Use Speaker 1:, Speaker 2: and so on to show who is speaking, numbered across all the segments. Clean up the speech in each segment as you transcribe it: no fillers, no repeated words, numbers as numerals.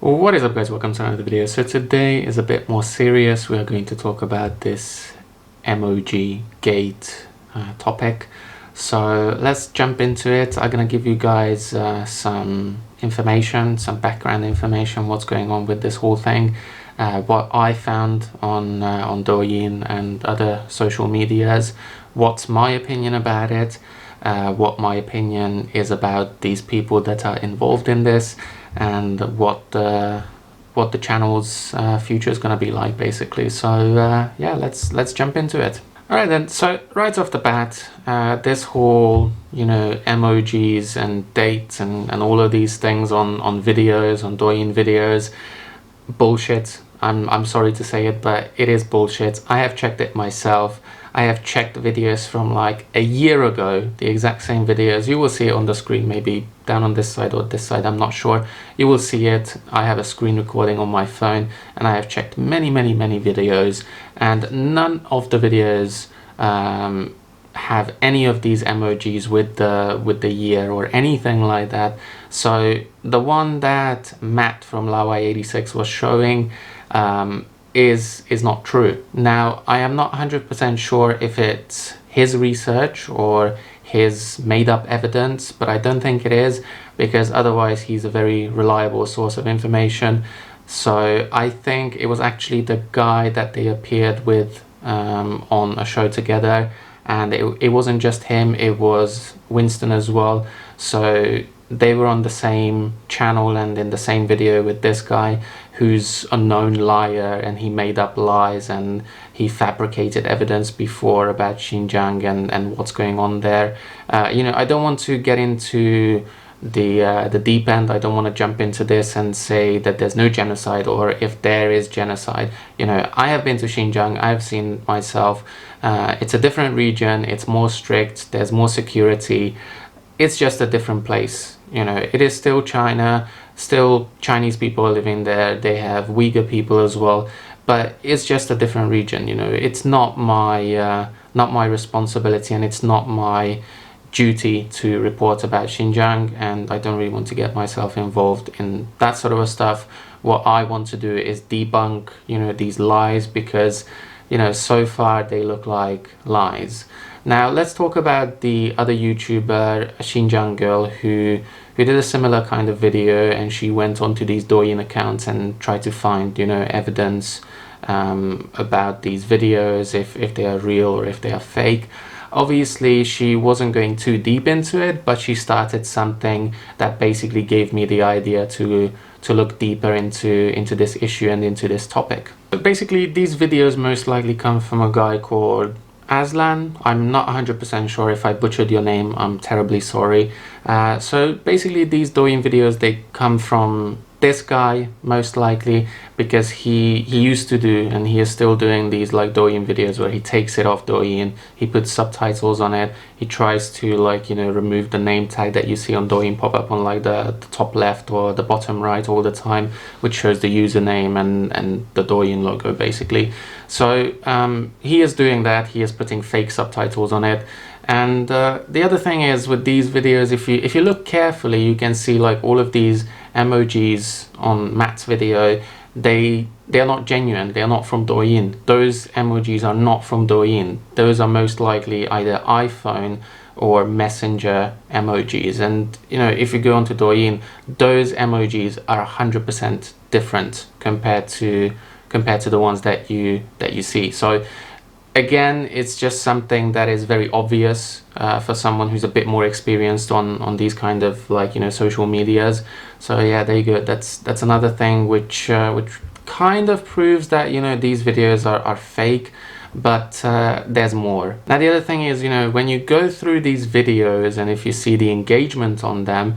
Speaker 1: What is up, guys? Welcome to another video. So today is a bit more serious. We are going to talk about this Emojigate topic. So let's jump into it. I'm gonna give you guys some information, some background information, what's going on with this whole thing, what I found on Douyin and other social medias, what's my opinion about it, what my opinion is about these people that are involved in this, and what the channel's future is going to be like, basically. So yeah, let's jump into it. All right then. So right off the bat, this whole emojis and dates and all of these things on videos, on Douyin videos, bullshit. I'm sorry to say it, but it is bullshit. I have checked it myself. I have checked videos from like a year ago, the exact same videos. You will see it on the screen, maybe down on this side or this side, I'm not sure. You will see it. I have a screen recording on my phone, and I have checked many videos, and none of the videos have any of these emojis with the year or anything like that. So the one that Matt from Laowhy86 was showing is not true. Now, I am not 100% sure if it's his research or his made-up evidence, but I don't think it is, because otherwise he's a very reliable source of information. So I think it was actually the guy that they appeared with on a show together, and it wasn't just him, it was Winston as well. So they were on the same channel and in the same video with this guy who's a known liar, and he made up lies and he fabricated evidence before about Xinjiang and what's going on there. I don't want to get into the deep end. I don't want to jump into this and say that there's no genocide, or if there is genocide. I have been to Xinjiang, I've seen myself. It's a different region, it's more strict, there's more security. It's just a different place. It is still China, still Chinese people living there. They have Uyghur people as well, but it's just a different region. It's not my responsibility, and it's not my duty to report about Xinjiang, and I don't really want to get myself involved in that sort of stuff. What I want to do is debunk these lies, because so far they look like lies. Now let's talk about the other YouTuber, a Xinjiang girl who did a similar kind of video, and she went onto these Douyin accounts and tried to find evidence about these videos, if they are real or if they are fake. Obviously she wasn't going too deep into it, but she started something that basically gave me the idea to look deeper into this issue and into this topic. But basically these videos most likely come from a guy called Arslan. I'm not 100% sure. If I butchered your name, I'm terribly sorry. So basically these Douyin videos, they come from this guy most likely, because he used to do, and he is still doing, these like Douyin videos where he takes it off Douyin, he puts subtitles on it, he tries to remove the name tag that you see on Douyin pop up on like the top left or the bottom right all the time, which shows the username and the Douyin logo basically. So he is doing that. He is putting fake subtitles on it. And the other thing is, with these videos, if you look carefully, you can see like all of these emojis on Matt's video, they are not genuine. They are not from Douyin. Those emojis are not from Douyin. Those are most likely either iPhone or Messenger emojis. And if you go onto Douyin, those emojis are 100% different compared to the ones that you see. So again, it's just something that is very obvious for someone who's a bit more experienced on these kind of social medias. So yeah, there you go. That's another thing which kind of proves that these videos are fake. But there's more. Now the other thing is, when you go through these videos and if you see the engagement on them,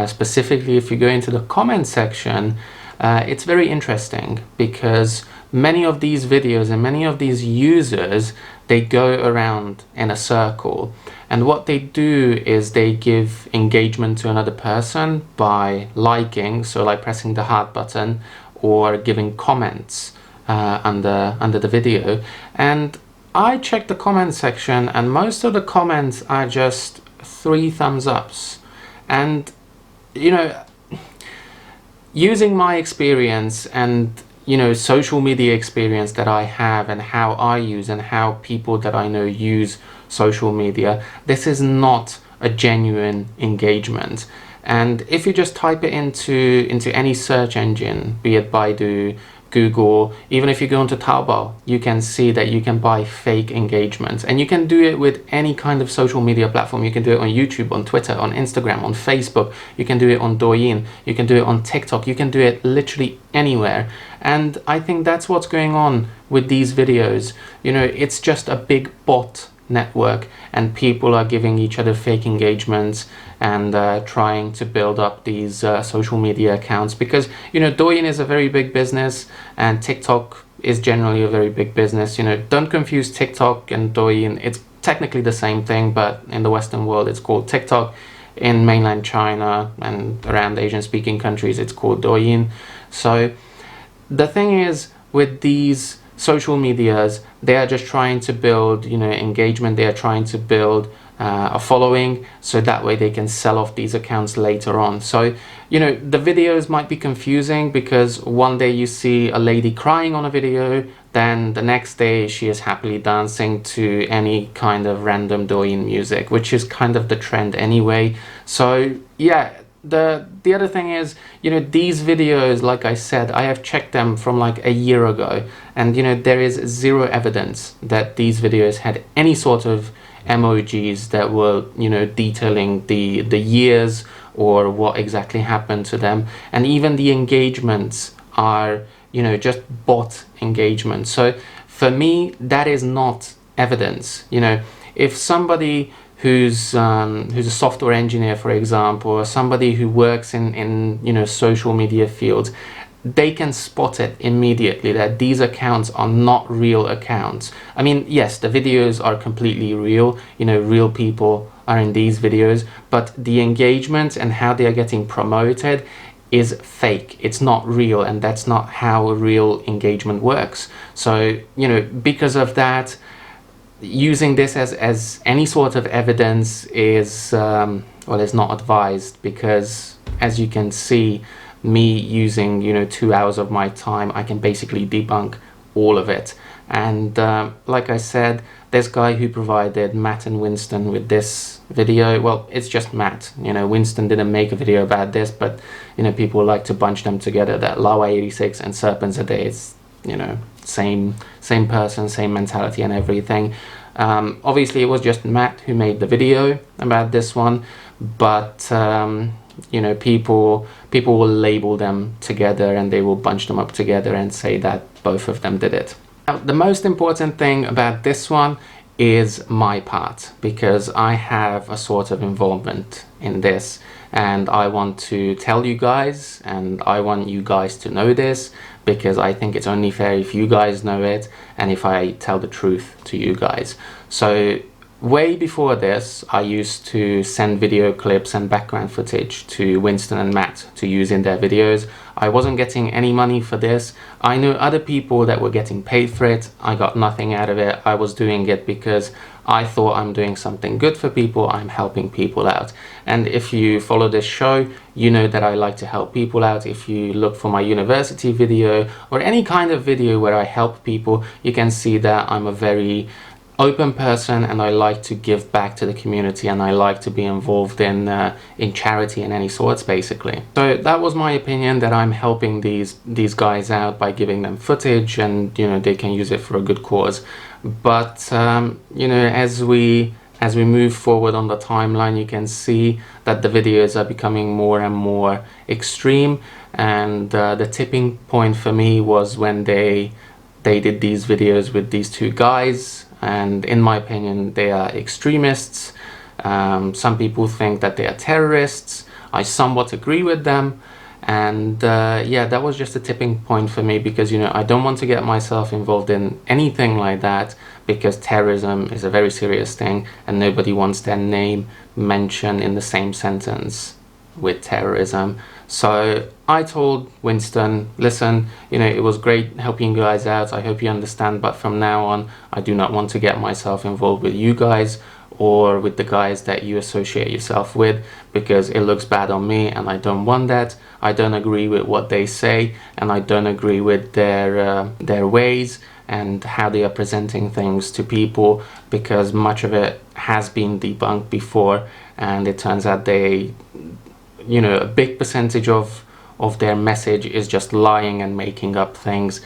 Speaker 1: specifically if you go into the comment section, it's very interesting, because many of these videos and many of these users, they go around in a circle, and what they do is they give engagement to another person by liking, so like pressing the heart button, or giving comments under the video. And I checked the comment section, and most of the comments are just 3 thumbs ups. And using my experience and social media experience that I have, and how I use and how people that I know use social media, this is not a genuine engagement. And if you just type it into any search engine, be it Baidu, Google, even if you go onto Taobao, you can see that you can buy fake engagements, and you can do it with any kind of social media platform. You can do it on YouTube, on Twitter, on Instagram, on Facebook. You can do it on Douyin. You can do it on TikTok. You can do it literally anywhere. And I think that's what's going on with these videos. It's just a big bot network, and people are giving each other fake engagements and trying to build up these social media accounts, because Douyin is a very big business and TikTok is generally a very big business. Don't confuse TikTok and Douyin. It's technically the same thing, but in the Western world it's called TikTok. In mainland China and around Asian speaking countries it's called Douyin. So the thing is, with these social medias, they are just trying to build engagement. They are trying to build a following, so that way they can sell off these accounts later on. So the videos might be confusing, because one day you see a lady crying on a video, then the next day she is happily dancing to any kind of random Douyin music, which is kind of the trend anyway. So yeah, the other thing is, these videos, like I said, I have checked them from like a year ago, and there is zero evidence that these videos had any sort of emojis that were detailing the years or what exactly happened to them. And even the engagements are just bot engagements. So for me, that is not evidence. If somebody who's a software engineer, for example, or somebody who works in social media fields, they can spot it immediately that these accounts are not real accounts. I mean, yes, the videos are completely real, real people are in these videos, but the engagement and how they are getting promoted is fake. It's not real, and that's not how a real engagement works. So because of that, using this as any sort of evidence is is not advised, because as you can see, me using 2 hours of my time, I can basically debunk all of it. And like I said, this guy who provided Matt and Winston with this video, well, it's just Matt. Winston didn't make a video about this, but people like to bunch them together, that Laowhy86 and Serpents a Day. It's same person, same mentality and everything. Obviously it was just Matt who made the video about this one, but people will label them together, and they will bunch them up together and say that both of them did it. Now, the most important thing about this one is my part, because I have a sort of involvement in this, and I want to tell you guys, and I want you guys to know this, because I think it's only fair if you guys know it and if I tell the truth to you guys. So way before this, I used to send video clips and background footage to Winston and Matt to use in their videos. I wasn't getting any money for this. I knew other people that were getting paid for it. I got nothing out of it. I was doing it because I thought I'm doing something good for people. I'm helping people out. And if you follow this show, you know that I like to help people out. If you look for my university video or any kind of video where I help people, you can see that I'm a very open person, and I like to give back to the community, and I like to be involved in charity in any sorts, basically. So that was my opinion, that I'm helping these guys out by giving them footage, and they can use it for a good cause. But as we move forward on the timeline, you can see that the videos are becoming more and more extreme, and the tipping point for me was when they did these videos with these two guys. And in my opinion, they are extremists. Some people think that they are terrorists. I somewhat agree with them. And yeah, that was just a tipping point for me, because I don't want to get myself involved in anything like that, because terrorism is a very serious thing, and nobody wants their name mentioned in the same sentence with terrorism. So I told Winston, listen, it was great helping you guys out. I hope you understand, but from now on, I do not want to get myself involved with you guys or with the guys that you associate yourself with, because it looks bad on me and I don't want that. I don't agree with what they say, and I don't agree with their ways and how they are presenting things to people, because much of it has been debunked before, and it turns out they, you know, a big percentage of their message is just lying and making up things,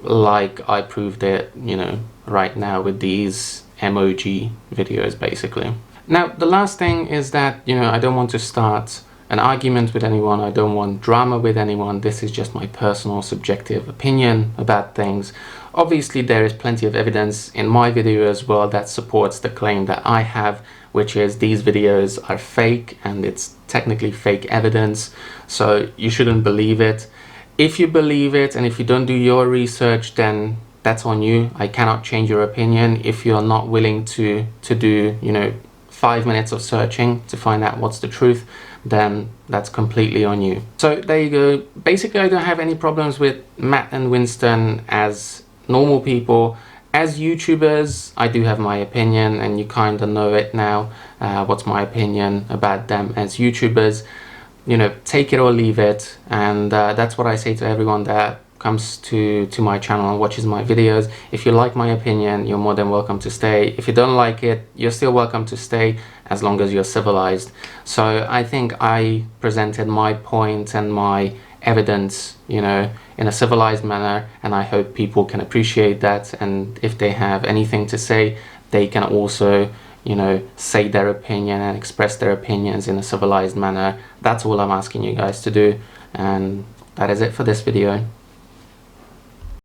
Speaker 1: like I proved it, you know, right now with these emoji videos basically. Now the last thing is that, you know, I don't want to start an argument with anyone, I don't want drama with anyone. This is just my personal subjective opinion about things. Obviously there is plenty of evidence in my video as well that supports the claim that I have, which is these videos are fake, and it's technically fake evidence, so you shouldn't believe it. If you believe it and if you don't do your research, then that's on you. I cannot change your opinion. If you're not willing to do, you know, 5 minutes of searching to find out what's the truth, then that's completely on you. So there you go. Basically, I don't have any problems with Matt and Winston as normal people. As YouTubers, I do have my opinion, and you kind of know it now, what's my opinion about them as YouTubers. You know, take it or leave it, and that's what I say to everyone that comes to my channel and watches my videos. If you like my opinion, you're more than welcome to stay. If you don't like it, you're still welcome to stay, as long as you're civilized. So I think I presented my point and my evidence, you know, in a civilized manner, and I hope people can appreciate that, and if they have anything to say, they can also, you know, say their opinion and express their opinions in a civilized manner. That's all I'm asking you guys to do, and that is it for this video.